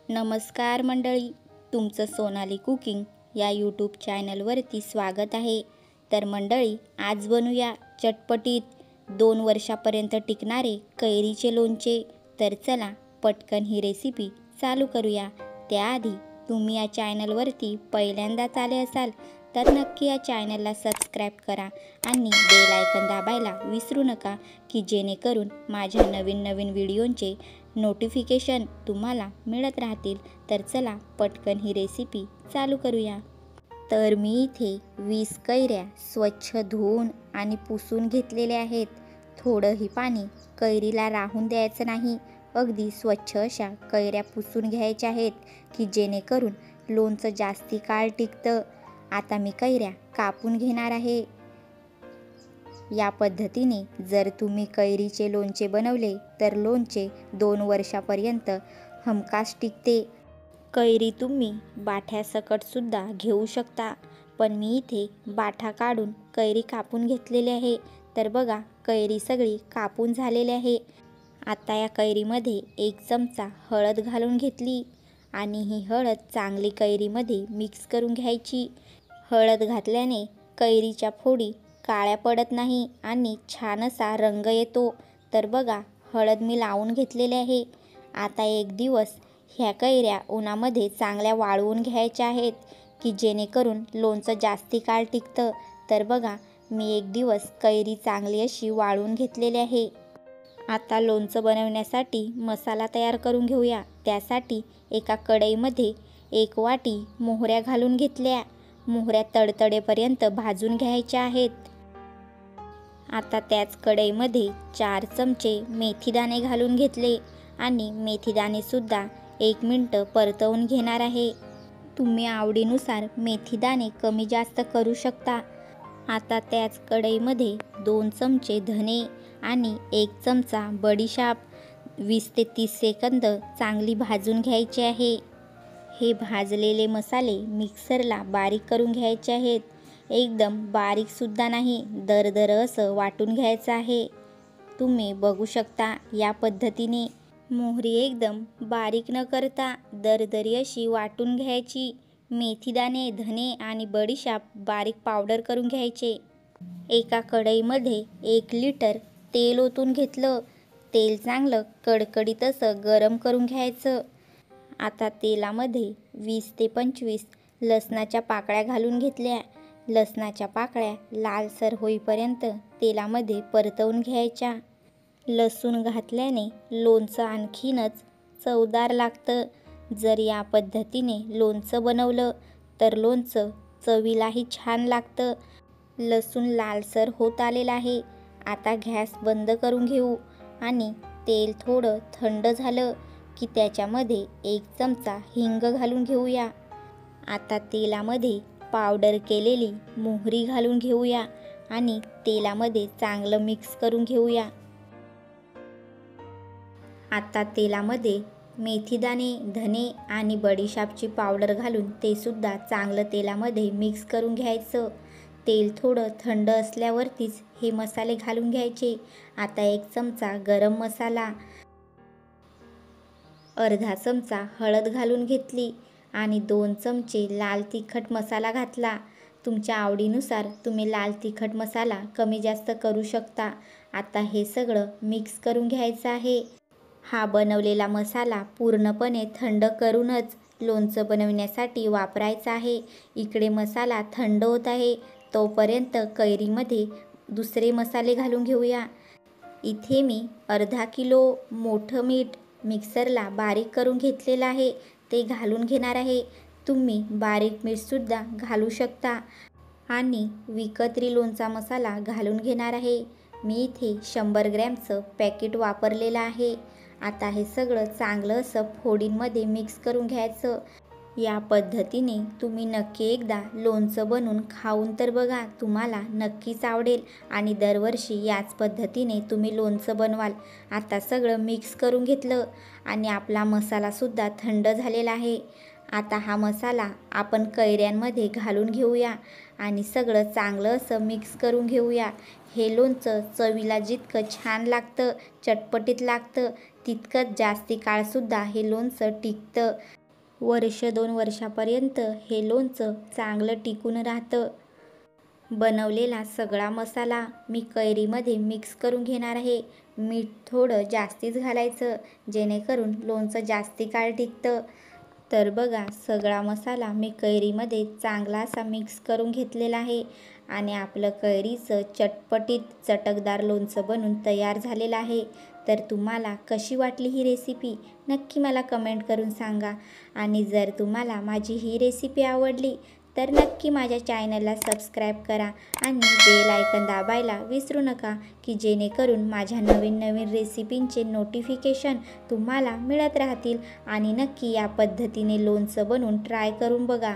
नमस्कार मंडळी, तुमचं सोनाली कुकिंग या यूट्यूब चॅनलवरती स्वागत आहे। तर मंडळी, आज बनवूया चटपटीत 2 वर्षापर्यंत टिकणारे कैरीचे लोणचे। तर चला पटकन ही रेसिपी चालू करूया। त्याआधी तुम्ही या चॅनलवरती पहिल्यांदाच आले असाल तर नक्की या चॅनलला सबस्क्राईब करा आणि बेल आयकॉन दाबायला विसरू नका, की जेणेकरून माझ्या नवीन व्हिडिओंचे नोटिफिकेशन तुम्हाला मिळत राहतील। तर चला पटकन ही रेसिपी चालू करूया। तर मी इथे 20 कैऱ्या स्वच्छ धुवून आणि पुसून घेतलेल्या आहेत। थोडंही पाणी कैरीला राहून द्यायचं नाही, अगदी स्वच्छ अशा कैऱ्या पुसून घ्यायच्या आहेत, की जेणेकरून लोणचं जास्ती काळ टिकतं। आता मी कैऱ्या कापून घेणार आहे। या पद्धतीने जर तुम्ही कैरीचे लोणचे बनवले तर लोणचे 2 वर्षापर्यंत हमखास टिकते। कैरी तुम्ही बाठ्यासकट सुद्धा घेऊ शकता, पण मी इथे बाठा काढून कैरी कापून घेतलेली आहे। तर बघा, कैरी सगळी कापून झालेली आहे। आता या कैरीमध्ये 1 चमचा हळद घालून घेतली आणि ही हळद चांगली कैरीमध्ये मिक्स करून घ्यायची। हळद घातल्याने कैरीच्या फोडी काळ्या पडत नाही आणि छान असा रंग येतो। तर बघा, हळद मी लावून घेतलेली आहे। आता 1 दिवस ह्या कैऱ्या उन्हामध्ये चांगल्या वाळवून घ्यायच्या आहेत, की जेणेकरून लोणचं जास्ती काळ टिकतं। तर बघा, मी 1 दिवस कैरी चांगली अशी वाळवून घेतलेली आहे। आता लोणचं बनवण्यासाठी मसाला तयार करून घेऊया। त्यासाठी एका कढईमध्ये 1 वाटी मोहऱ्या घालून घेतल्या। मोहऱ्या तडतडेपर्यंत भाजून घ्यायच्या आहेत। आता त्याच कढईमध्ये 4 चमचे मेथीदाणे घालून घेतले आणि मेथीदाणे सुद्धा 1 मिनिट परतवून घेणार आहे। तुम्ही आवडीनुसार मेथीदाणे कमी जास्त करू शकता। आता त्याच कढईमध्ये 2 चमचे धने आणि 1 चमचा बडीशाप 20 ते 30 सेकंद चांगली भाजून घ्यायचे आहे। हे भाजलेले मसाले मिक्सरला बारीक करून घ्यायचे आहेत। एकदम बारीक सुद्धा नाही, दरदर असं वाटून घ्यायचं आहे। तुम्ही बघू शकता, या पद्धतीने मोहरी एकदम बारीक न करता दरदरी अशी वाटून घ्यायची। मेथीदाणे, धने आणि बडीशाप बारीक पावडर करून घ्यायचे। एका कढईमध्ये 1 लिटर तेल ओतून घेतलं। तेल चांगलं कडकडीत असं गरम करून घ्यायचं। आता तेलामध्ये 20 ते 25 लसणाच्या पाकळ्या घालून घेतल्या। लसणाच्या पाकळ्या लालसर होईपर्यंत तेलामध्ये परतवून घ्यायच्या। लसूण घातल्याने लोणचं आणखीनच चवदार लागतं। जर या पद्धतीने लोणचं बनवलं तर लोणचं चवीलाही छान लागतं। लसूण लालसर होत आलेला आहे। आता गॅस बंद करून घेऊ आणि तेल थोडं थंड झालं की त्याच्यामध्ये 1 चमचा हिंग घालून घेऊया। आता तेलामध्ये पावडर केलेली मोहरी घालून घेऊया आणि तेलामध्ये चांगलं मिक्स करून घेऊया। आता तेलामध्ये मेथीदाणे, धने आणि बडीशापची पावडर घालून ते सुद्धा चांगलं तेलामध्ये मिक्स करून घ्यायचं। तेल थोडं थंड असल्यावरतीच हे मसाले घालून घ्यायचे। आता 1 चमचा गरम मसाला, अर्धा चमचा हळद घालून घेतली आणि 2 चमचे लाल तिखट मसाला घातला। तुमच्या आवडीनुसार तुम्ही लाल तिखट मसाला कमी जास्त करू शकता। आता हे सगळं मिक्स करून घ्यायचं आहे। हा बनवलेला मसाला पूर्णपणे थंड करूनच लोणचं बनवण्यासाठी वापरायचा आहे। इकडे मसाला थंड होत आहे, तोपर्यंत कैरीमध्ये दुसरे मसाले घालून घेऊया। इथे मी अर्धा किलो मोठं मीठ मिक्सरला बारीक करून घेतलेलं आहे, ते घालून घेणार आहे। तुम्ही बारीक मीठसुद्धा घालू शकता आणि विकतरी लोणचा मसाला घालून घेणार आहे। मी इथे 100 ग्रॅमचं पॅकेट वापरलेलं आहे। आता हे सगळं चांगलं असं फोडींमध्ये मिक्स करून घ्यायचं। या पद्धतीने तुम्ही नक्की एकदा लोणचं बनवून खाऊन तर बघा, तुम्हाला नक्कीच आवडेल आणि दरवर्षी याच पद्धतीने तुम्ही लोणचं बनवाल। आता सगळं मिक्स करून घेतलं आणि आपला मसालासुद्धा थंड झालेला आहे। आता हा मसाला आपण कैऱ्यांमध्ये घालून घेऊया आणि सगळं चांगलं असं मिक्स करून घेऊया। हे लोणचं चवीला जितकं छान लागतं, चटपटीत लागतं, तितकंच जास्ती काळसुद्धा हे लोणचं टिकतं. वर्ष 2 वर्षापर्यंत हे लोणचं चांगलं टिकून राहतं. बनवलेला सगळा मसाला मी कैरीमध्ये मिक्स करून घेणार आहे. मीठ थोडं जास्तीच घालायचं, जेणेकरून लोणचं जास्ती काळ टिकतं. तर बघा, सगळा मसाला मी कैरीमध्ये चांगला असा मिक्स करून घेतलेला आहे आणि आपलं कैरीचं चटपटीत चटकदार लोणचं बनून तयार झालेलं आहे. तर तुम्हाला कशी वाटली ही रेसिपी नक्की मला कमेंट करून सांगा. आणि जर तुम्हाला माझी ही रेसिपी आवडली तर नक्की माझ्या चॅनलला सबस्क्राईब करा आणि बेल आयकॉन दाबायला विसरू नका, की जेणेकरून माझ्या नवीन नवीन रेसिपींचे नोटिफिकेशन तुम्हाला मिळत राहतील. आणि नक्की या पद्धतीने लोणचं बनवून ट्राय करून बघा.